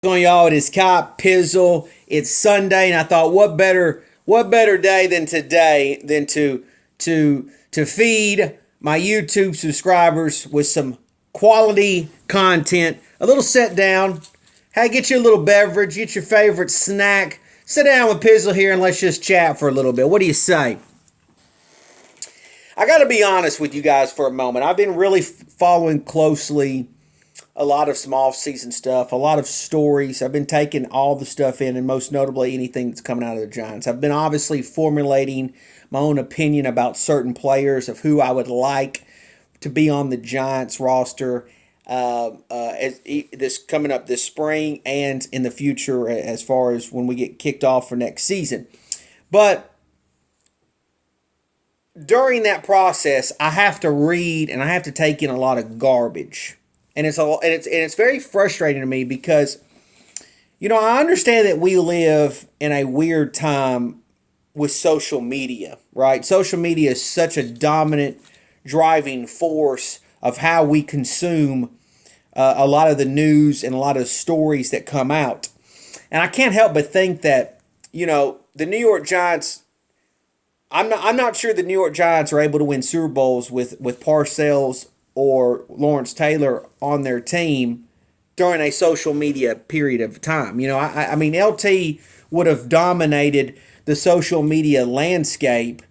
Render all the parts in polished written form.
On y'all, it is Cop Pizzle. It's Sunday, and I thought, what better day than today than to feed my YouTube subscribers with some quality content, a little sit down. Hey, get you a little beverage, get your favorite snack, sit down with Pizzle here, and let's just chat for a little bit. What do you say? I got to be honest with you guys for a moment. I've been really following closely a lot of some off-season stuff, a lot of stories. I've been taking all the stuff in, and most notably anything that's coming out of the Giants. I've been obviously formulating my own opinion about certain players of who I would like to be on the Giants roster this coming up this spring and in the future as far as when we get kicked off for next season. But during that process, I have to read and I have to take in a lot of garbage. And it's very frustrating to me because, I understand that we live in a weird time with social media, right? Social media is such a dominant driving force of how we consume a lot of the news and a lot of stories that come out. And I can't help but think that, the New York Giants, I'm not sure the New York Giants are able to win Super Bowls with Parcells or Lawrence Taylor on their team during a social media period of time. I mean, LT would have dominated the social media landscape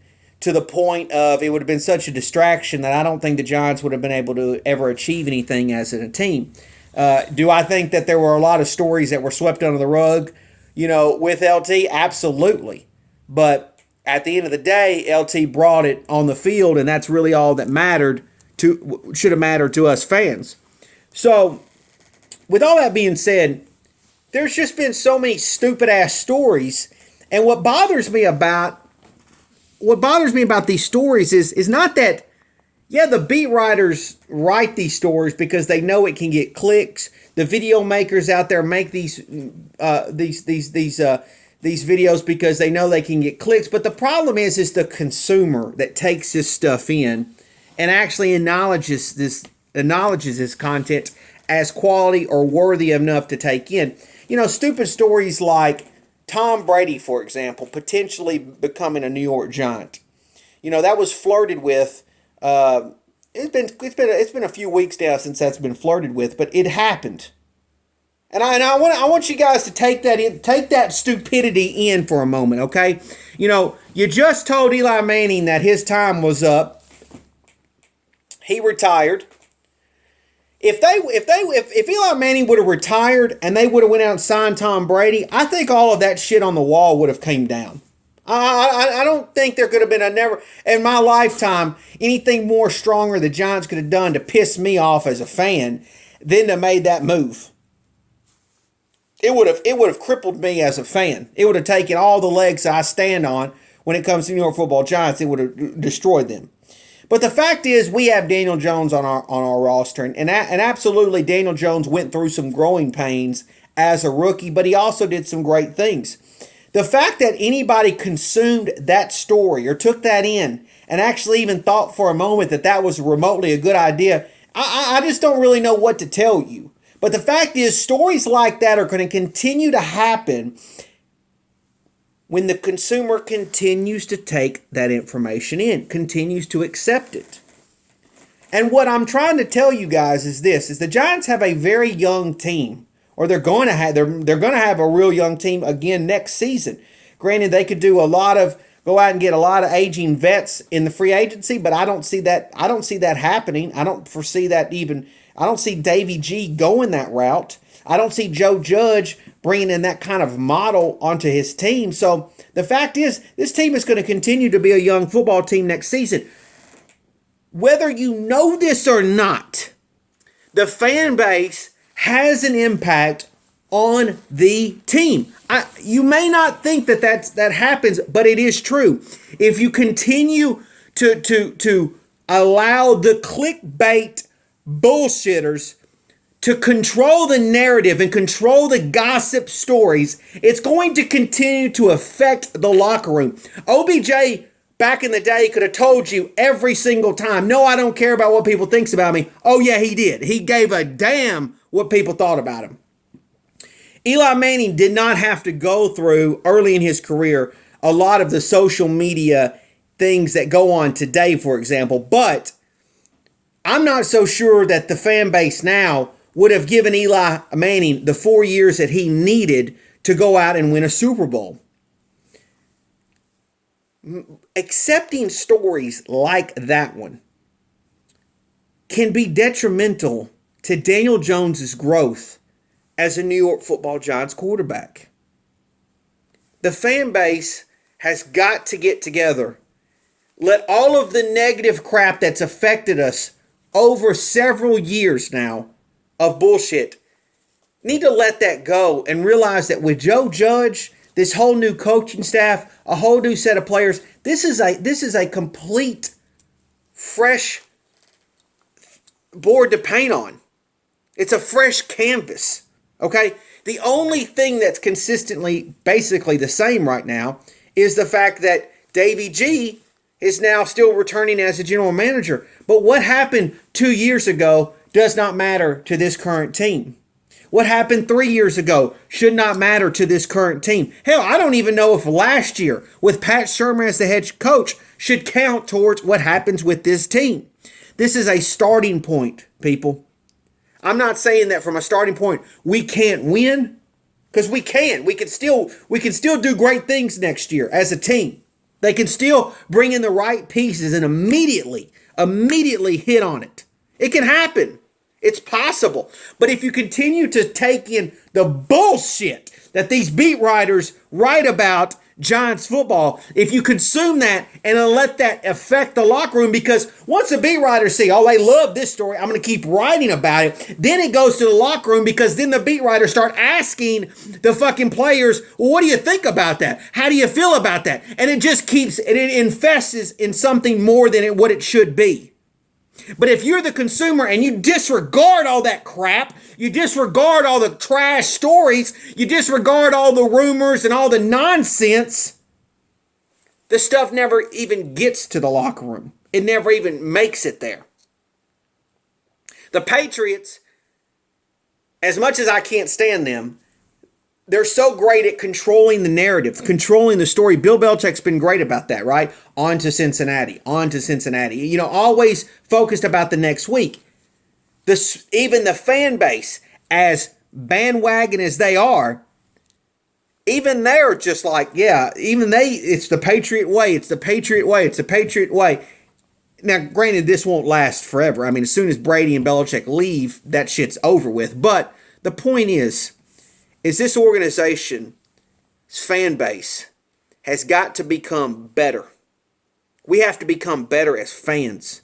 to the point of it would have been such a distraction that I don't think the Giants would have been able to ever achieve anything as a team. Do I think that there were a lot of stories that were swept under the rug, with LT? Absolutely. But at the end of the day, LT brought it on the field, and that's really all that should have mattered to us fans. So, with all that being said, there's just been so many stupid ass stories, and what bothers me about these stories is not that, the beat writers write these stories because they know it can get clicks. The video makers out there make these videos because they know they can get clicks. But the problem is the consumer that takes this stuff in and actually acknowledges this content as quality or worthy enough to take in. Stupid stories like Tom Brady, for example, potentially becoming a New York Giant. That was flirted with. It's been a few weeks now since that's been flirted with, but it happened. And I want you guys to take that stupidity in for a moment, okay? You just told Eli Manning that his time was up. He retired. If Eli Manning would have retired and they would have went out and signed Tom Brady, I think all of that shit on the wall would have came down. I don't think there could have been in my lifetime anything more stronger the Giants could have done to piss me off as a fan than to made that move. It would have crippled me as a fan. It would have taken all the legs I stand on when it comes to New York Football Giants. It would have destroyed them. But the fact is, we have Daniel Jones on our roster, and absolutely Daniel Jones went through some growing pains as a rookie, but he also did some great things. The fact that anybody consumed that story or took that in and actually even thought for a moment that was remotely a good idea, I just don't really know what to tell you. But the fact is, stories like that are going to continue to happen when the consumer continues to take that information in, continues to accept it. And what I'm trying to tell you guys is this, is the Giants have a very young team, or they're going to have a real young team again next season. Granted, they could go out and get a lot of aging vets in the free agency, but I don't see that happening. I don't see Davey G going that route. I don't see Joe Judge bringing in that kind of model onto his team. So the fact is, this team is going to continue to be a young football team next season. Whether you know this or not, the fan base has an impact on the team. You may not think that happens, but it is true. If you continue to allow the clickbait bullshitters to control the narrative and control the gossip stories, it's going to continue to affect the locker room. OBJ back in the day could have told you every single time, no, I don't care about what people thinks about me. Oh yeah, he did. He gave a damn what people thought about him. Eli Manning did not have to go through early in his career a lot of the social media things that go on today, for example. But I'm not so sure that the fan base now would have given Eli Manning the 4 years that he needed to go out and win a Super Bowl. Accepting stories like that one can be detrimental to Daniel Jones's growth as a New York Football Giants quarterback. The fan base has got to get together. Let all of the negative crap that's affected us over several years now of bullshit, need to let that go and realize that with Joe Judge, this whole new coaching staff, a whole new set of players, this is a complete fresh board to paint on. It's a fresh canvas. Okay? The only thing that's consistently basically the same right now is the fact that Davey G is now still returning as a general manager. But what happened 2 years ago does not matter to this current team. What happened 3 years ago should not matter to this current team. Hell, I don't even know if last year, with Pat Shurmur as the head coach, should count towards what happens with this team. This is a starting point, people. I'm not saying that from a starting point we can't win, because we can. We can still do great things next year as a team. They can still bring in the right pieces and immediately hit on it. It can happen. It's possible. But if you continue to take in the bullshit that these beat writers write about Giants football, if you consume that and let that affect the locker room, because once the beat writers see, oh, they love this story, I'm going to keep writing about it, then it goes to the locker room, because then the beat writers start asking the fucking players, well, what do you think about that? How do you feel about that? And it just keeps, it infests in something more than what it should be. But if you're the consumer and you disregard all that crap, you disregard all the trash stories, you disregard all the rumors and all the nonsense, the stuff never even gets to the locker room. It never even makes it there. The Patriots, as much as I can't stand them, they're so great at controlling the narrative, controlling the story. Bill Belichick's been great about that, right? On to Cincinnati. You know, always focused about the next week. Even the fan base, as bandwagon as they are, even they're just like, yeah, it's the Patriot way. It's the Patriot way. It's the Patriot way. Now, granted, this won't last forever. I mean, as soon as Brady and Belichick leave, that shit's over with. But the point is this organization's fan base has got to become better. We have to become better as fans.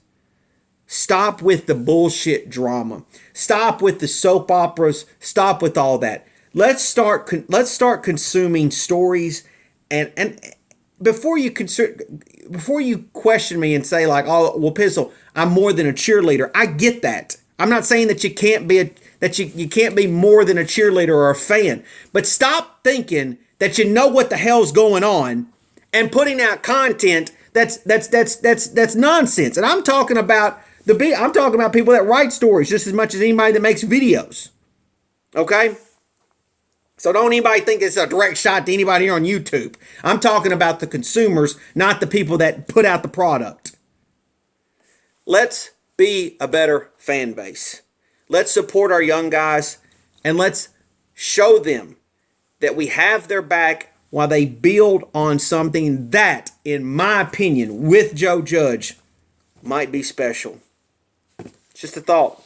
Stop with the bullshit drama. Stop with the soap operas. Stop with all that. Let's start consuming stories, and before you question me and say like, oh, well, Pizzle, I'm more than a cheerleader. I get that. I'm not saying that you can't be you can't be more than a cheerleader or a fan. But stop thinking that you know what the hell's going on and putting out content that's nonsense. And I'm talking about people that write stories just as much as anybody that makes videos. Okay? So don't anybody think it's a direct shot to anybody here on YouTube. I'm talking about the consumers, not the people that put out the product. Let's be a better fan base. Let's support our young guys, and let's show them that we have their back while they build on something that, in my opinion, with Joe Judge, might be special. Just a thought.